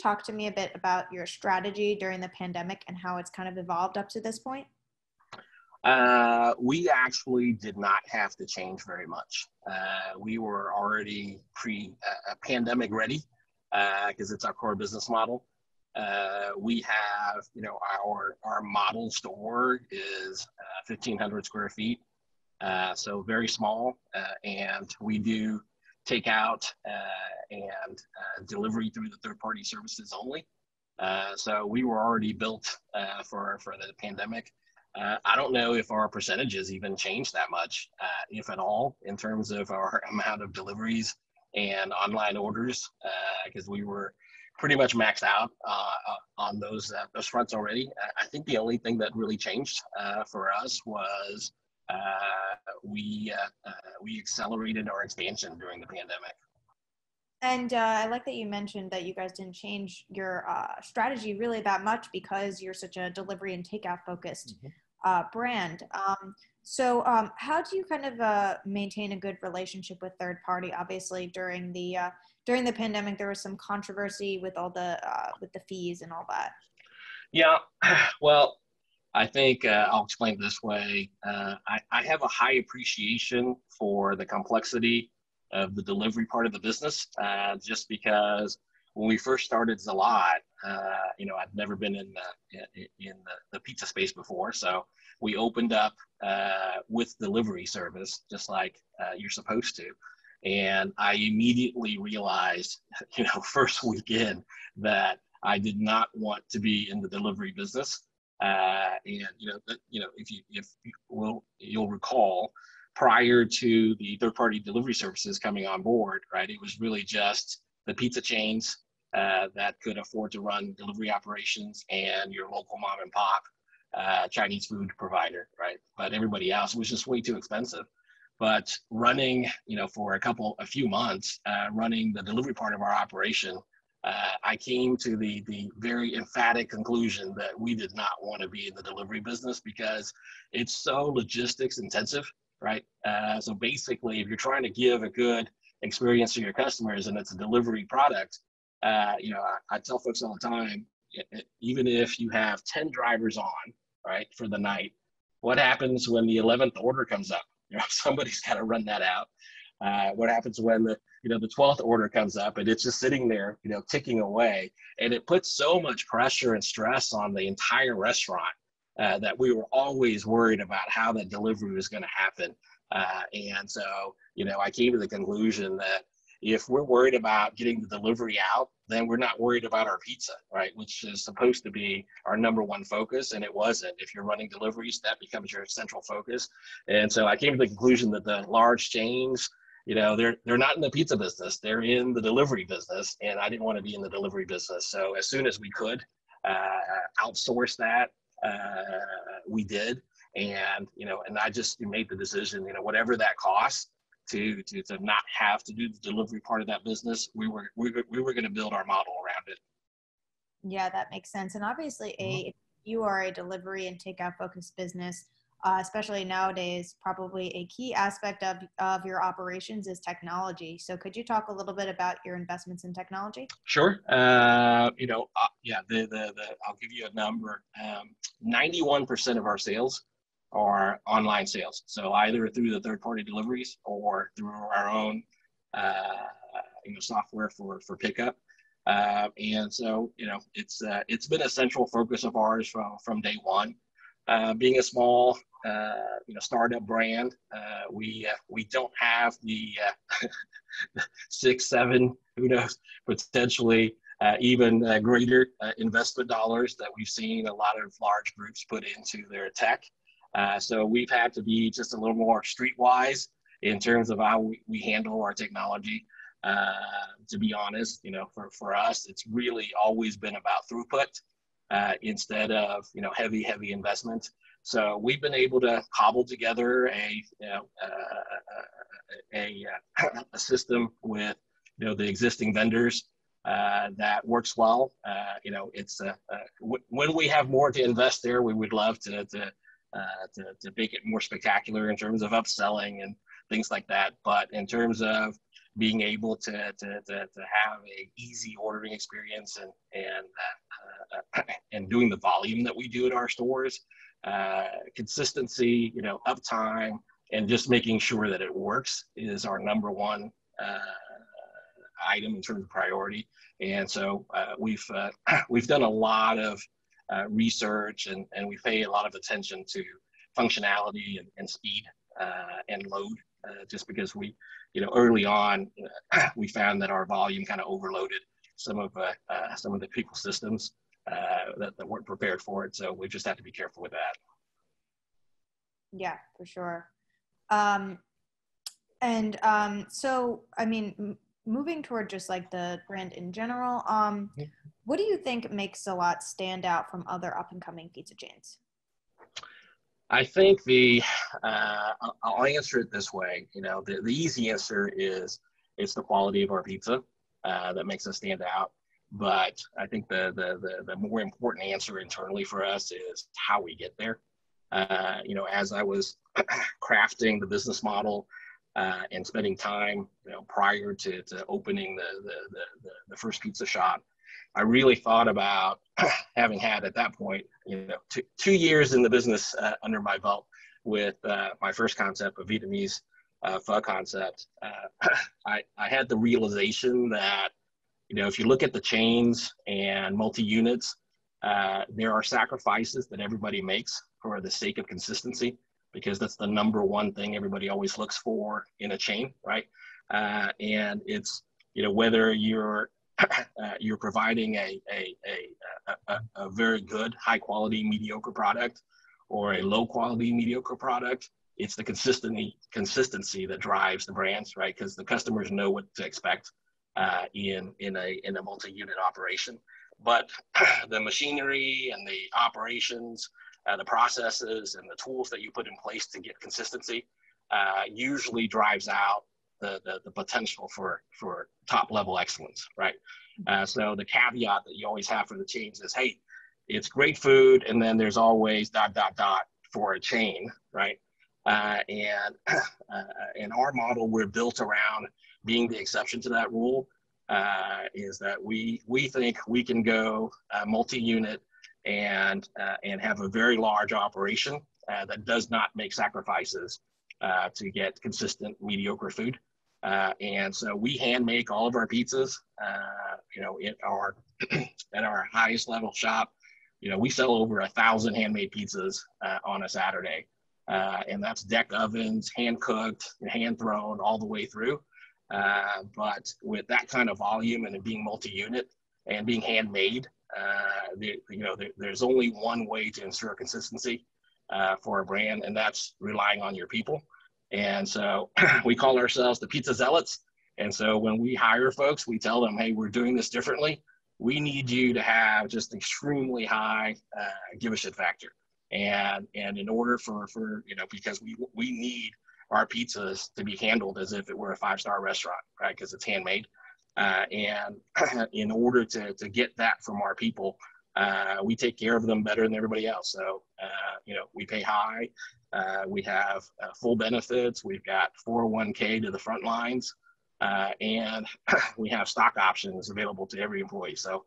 talk to me a bit about your strategy during the pandemic and how it's kind of evolved up to this point? We actually did not have to change very much. We were already pandemic ready because it's our core business model. We have, our model store is 1,500 square feet, so very small, and we do takeout and delivery through the third-party services only. So we were already built for the pandemic. I don't know if our percentages even changed that much, if at all, in terms of our amount of deliveries and online orders, because we were pretty much maxed out on those fronts already. I think the only thing that really changed for us was we accelerated our expansion during the pandemic. And I like that you mentioned that you guys didn't change your strategy really that much because you're such a delivery and takeout focused brand. So how do you kind of maintain a good relationship with third party? Obviously, during the pandemic, there was some controversy with all the with the fees and all that. Yeah, well, I think I'll explain it this way. I have a high appreciation for the complexity of the delivery part of the business, just because when we first started Zalat, I'd never been in the pizza space before, so we opened up with delivery service, just like you're supposed to. And I immediately realized, first weekend, that I did not want to be in the delivery business. If you'll recall, prior to the third-party delivery services coming on board, right, it was really just the pizza chains that could afford to run delivery operations and your local mom and pop Chinese food provider, right? But everybody else was just way too expensive. But running, for a few months, running the delivery part of our operation, I came to the very emphatic conclusion that we did not want to be in the delivery business because it's so logistics intensive, right? So basically, if you're trying to give a good experience to your customers and it's a delivery product, I tell folks all the time, even if you have 10 drivers on, right, for the night, what happens when the 11th order comes up? Somebody's got to run that out. What happens when the 12th order comes up and it's just sitting there, ticking away, and it puts so much pressure and stress on the entire restaurant that we were always worried about how that delivery was going to happen. And so, I came to the conclusion that if we're worried about getting the delivery out, then we're not worried about our pizza, right? Which is supposed to be our number one focus, and it wasn't. If you're running deliveries, that becomes your central focus. And so I came to the conclusion that the large chains, they're not in the pizza business, they're in the delivery business, and I didn't want to be in the delivery business. So as soon as we could outsource that, we did. And, and I just made the decision, whatever that costs, to not have to do the delivery part of that business, we were going to build our model around it. Yeah, that makes sense. And obviously, if you are a delivery and takeout focused business, especially nowadays, probably a key aspect of your operations is technology. So could you talk a little bit about your investments in technology? Sure. I'll give you a number. 91% of our sales are online sales. So either through the third-party deliveries or through our own, software for pickup. And so, it's been a central focus of ours from day one. Being a small, startup brand, we don't have the 6, 7, who knows, potentially even greater investment dollars that we've seen a lot of large groups put into their tech. So we've had to be just a little more streetwise in terms of how we handle our technology. To be honest, for us, it's really always been about throughput instead of, heavy investment. So we've been able to cobble together a system with, the existing vendors that works well. When we have more to invest there, we would love to make it more spectacular in terms of upselling and things like that. But in terms of, being able to have a easy ordering experience and doing the volume that we do at our stores, consistency, uptime, and just making sure that it works is our number one item in terms of priority. And so we've done a lot of research, and we pay a lot of attention to functionality and speed and load, just because early on we found that our volume kind of overloaded some of the people systems that weren't prepared for it. So we just have to be careful with that. Yeah, for sure. So, I mean, moving toward just like the brand in general, what do you think makes Zalat stand out from other up and coming pizza chains? I think I'll answer it this way. The easy answer is it's the quality of our pizza that makes us stand out. But I think the more important answer internally for us is how we get there. As I was crafting the business model and spending time, prior to opening the first pizza shop, I really thought about having had at that point, 2 years in the business under my belt with my first concept, a Vietnamese pho concept. I had the realization that, if you look at the chains and multi-units, there are sacrifices that everybody makes for the sake of consistency, because that's the number one thing everybody always looks for in a chain, right? And it's, whether you're providing a very good, high quality, mediocre product or a low quality, mediocre product, it's the consistency that drives the brands, right? Because the customers know what to expect in a multi-unit operation. But the machinery and the operations, the processes and the tools that you put in place to get consistency usually drives out the potential for top level excellence, right? So the caveat that you always have for the chains is, hey, it's great food, and then there's always ... for a chain, right? And in our model, we're built around being the exception to that rule. Is that we think we can go multi-unit and have a very large operation that does not make sacrifices to get consistent mediocre food. And so we hand make all of our pizzas. At our highest level shop, we sell over 1,000 handmade pizzas on a Saturday, and that's deck ovens, hand cooked, hand thrown all the way through. But with that kind of volume and it being multi-unit and being handmade, there's only one way to ensure consistency for a brand, and that's relying on your people. And so we call ourselves the Pizza Zealots. And so when we hire folks, we tell them, hey, we're doing this differently. We need you to have just extremely high give a shit factor. And in order for because we need our pizzas to be handled as if it were a 5-star restaurant, right? Because it's handmade. And in order to get that from our people, we take care of them better than everybody else. So, we pay high. We have full benefits. We've got 401k to the front lines. And we have stock options available to every employee. So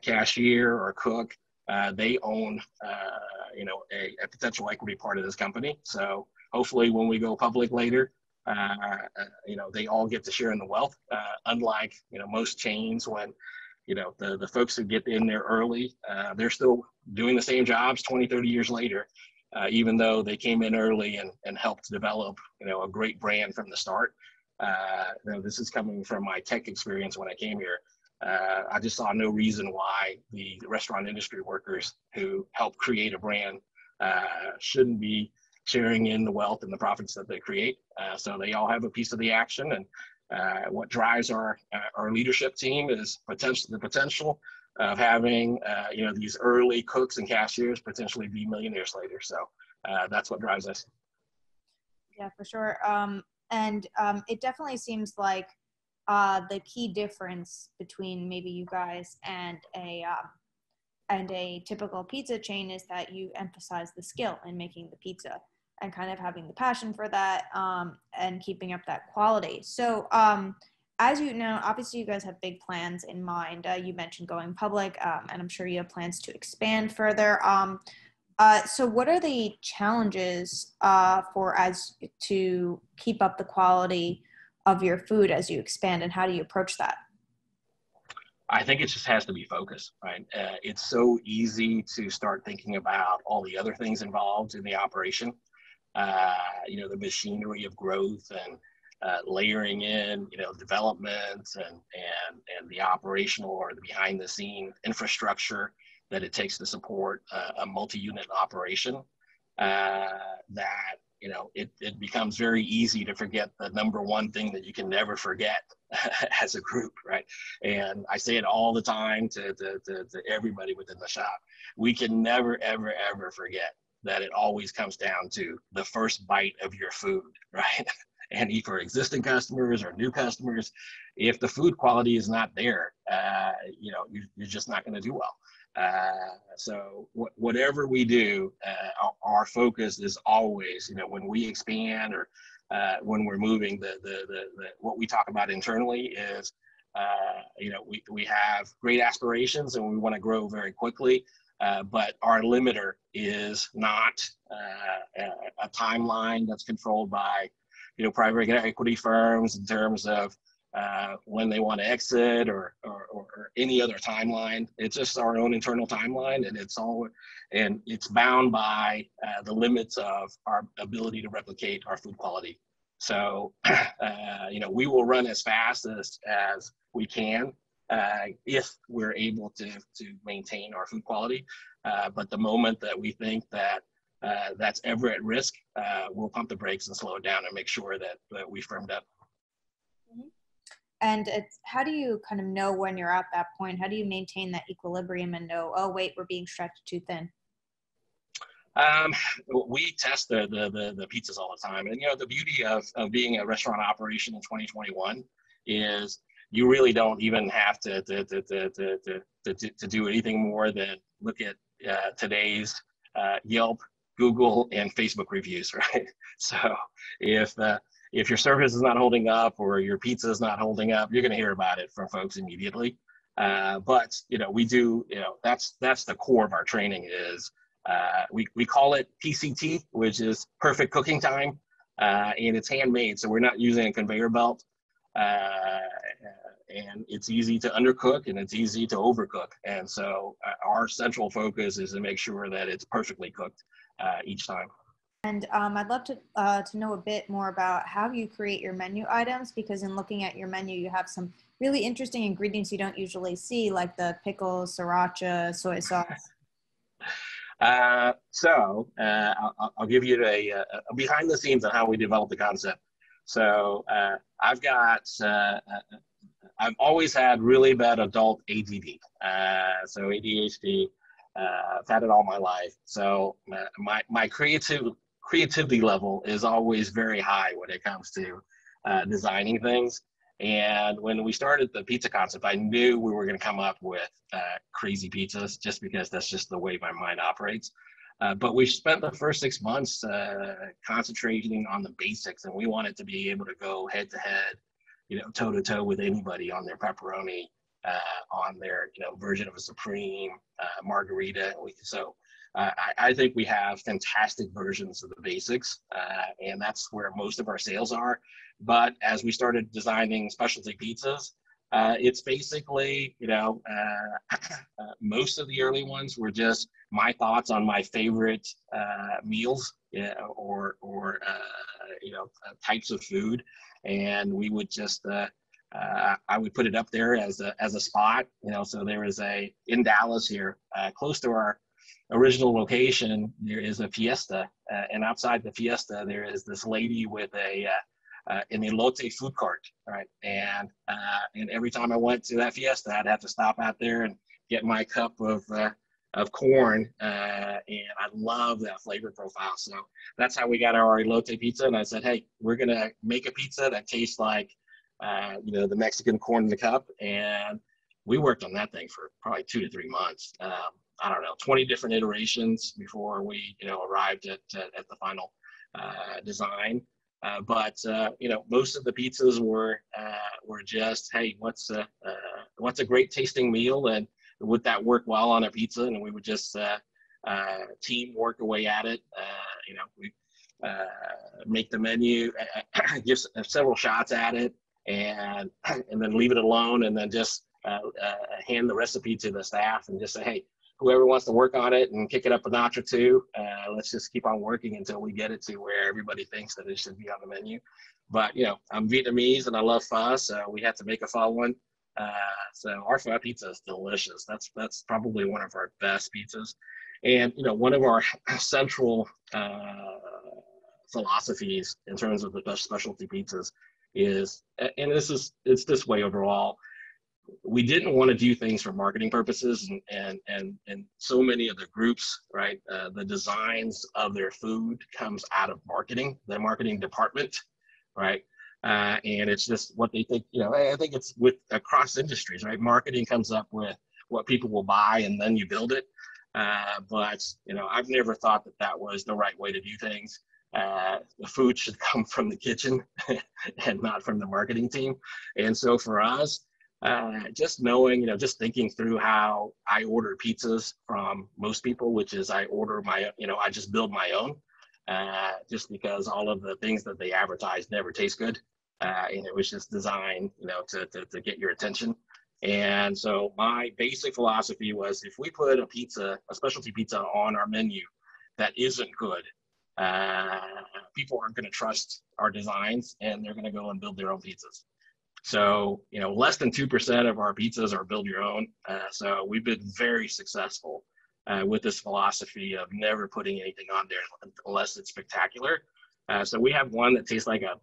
cashier or cook, they own, a potential equity part of this company. So hopefully when we go public later, they all get to share in the wealth. Unlike, most chains, when, the folks who get in there early, they're still doing the same jobs 20, 30 years later, even though they came in early and helped develop, a great brand from the start. This is coming from my tech experience when I came here. I just saw no reason why the restaurant industry workers who helped create a brand shouldn't be sharing in the wealth and the profits that they create. So they all have a piece of the action. And what drives our leadership team is the potential of having these early cooks and cashiers potentially be millionaires later. So that's what drives us. Yeah, for sure. And it definitely seems like the key difference between maybe you guys and a typical pizza chain is that you emphasize the skill in making the pizza. and kind of having the passion for that, and keeping up that quality. So, as you know, obviously you guys have big plans in mind. You mentioned going public, and I'm sure you have plans to expand further. So what are the challenges for as to keep up the quality of your food as you expand, and how do you approach that? I think it just has to be focused, right? It's so easy to start thinking about all the other things involved in the operation. The machinery of growth and layering in, development and the operational or the behind the scene infrastructure that it takes to support a multi-unit operation. That it becomes very easy to forget the number one thing that you can never forget as a group, right? And I say it all the time to everybody within the shop. We can never, ever, ever forget that it always comes down to the first bite of your food, right? And for existing customers or new customers, if the food quality is not there, you're just not going to do well. So whatever we do, our focus is always, when we expand or when we're moving, the what we talk about internally is, we have great aspirations and we want to grow very quickly. But our limiter is not a timeline that's controlled by, private equity firms in terms of when they want to exit or any other timeline. It's just our own internal timeline, and it's bound by the limits of our ability to replicate our food quality. So, we will run as fast as we can if we're able to maintain our food quality. But the moment that we think that that's ever at risk, we'll pump the brakes and slow it down and make sure that we firmed up. Mm-hmm. And how do you kind of know when you're at that point? How do you maintain that equilibrium and know, oh, wait, we're being stretched too thin? We test the pizzas all the time. And, the beauty of being a restaurant operation in 2021 is you really don't even have to do anything more than look at today's Yelp, Google, and Facebook reviews, right? So if your service is not holding up or your pizza is not holding up, you're going to hear about it from folks immediately. But we do, that's the core of our training is we call it PCT, which is perfect cooking time, and it's handmade, so we're not using a conveyor belt. And it's easy to undercook and it's easy to overcook. And so our central focus is to make sure that it's perfectly cooked each time. And I'd love to know a bit more about how you create your menu items, because in looking at your menu, you have some really interesting ingredients you don't usually see, like the pickles, sriracha, soy sauce. I'll give you a behind the scenes on how we developed the concept. So I've always had really bad adult ADD, so ADHD. I've had it all my life. So my creativity level is always very high when it comes to designing things. And when we started the pizza concept, I knew we were going to come up with crazy pizzas just because that's just the way my mind operates. But we spent the first 6 months concentrating on the basics, and we wanted to be able to go head to head, toe to toe with anybody on their pepperoni, on their, version of a supreme margarita. I think we have fantastic versions of the basics, and that's where most of our sales are. But as we started designing specialty pizzas, it's basically, most of the early ones were just my thoughts on my favorite meals, or types of food, and we would just I would put it up there as a spot, So there is in Dallas here, close to our original location, there is a Fiesta, and outside the Fiesta there is this lady with an elote food cart, right? And every time I went to that Fiesta, I'd have to stop out there and get my cup of corn, and I love that flavor profile. So that's how we got our elote pizza. And I said, hey, we're gonna make a pizza that tastes like the Mexican corn in the cup. And we worked on that thing for probably 2 to 3 months. I don't know, 20 different iterations before we arrived at the final design. But most of the pizzas were just, hey, what's a great tasting meal, and would that work well on a pizza? And we would just team work away at it. We make the menu, give several shots at it, and then leave it alone, and then just hand the recipe to the staff and just say, hey, whoever wants to work on it and kick it up a notch or two, let's just keep on working until we get it to where everybody thinks that it should be on the menu. But, I'm Vietnamese and I love pho, so we had to make a pho one. So our pho pizza is delicious. That's probably one of our best pizzas. And, one of our central philosophies in terms of the specialty pizzas is, and it's this way overall, we didn't want to do things for marketing purposes, and so many of the groups, right? The designs of their food comes out of marketing, the marketing department, right? And it's just what they think. I think it's with across industries, right? Marketing comes up with what people will buy, and then you build it. But I've never thought that was the right way to do things. The food should come from the kitchen and not from the marketing team. And so for us, just knowing, just thinking through how I order pizzas from most people, which is I order my, I just build my own, just because all of the things that they advertise never taste good. And it was just designed, to get your attention. And so my basic philosophy was, if we put a specialty pizza on our menu that isn't good, people aren't going to trust our designs, and they're going to go and build their own pizzas. So, less than 2% of our pizzas are build your own. So we've been very successful with this philosophy of never putting anything on there unless it's spectacular. So we have one that tastes like a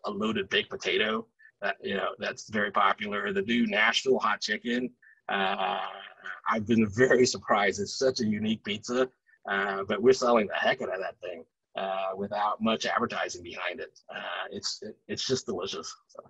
loaded baked potato that, that's very popular. The new Nashville hot chicken. I've been very surprised. It's such a unique pizza, but we're selling the heck out of that thing without much advertising behind it. It's just delicious. So.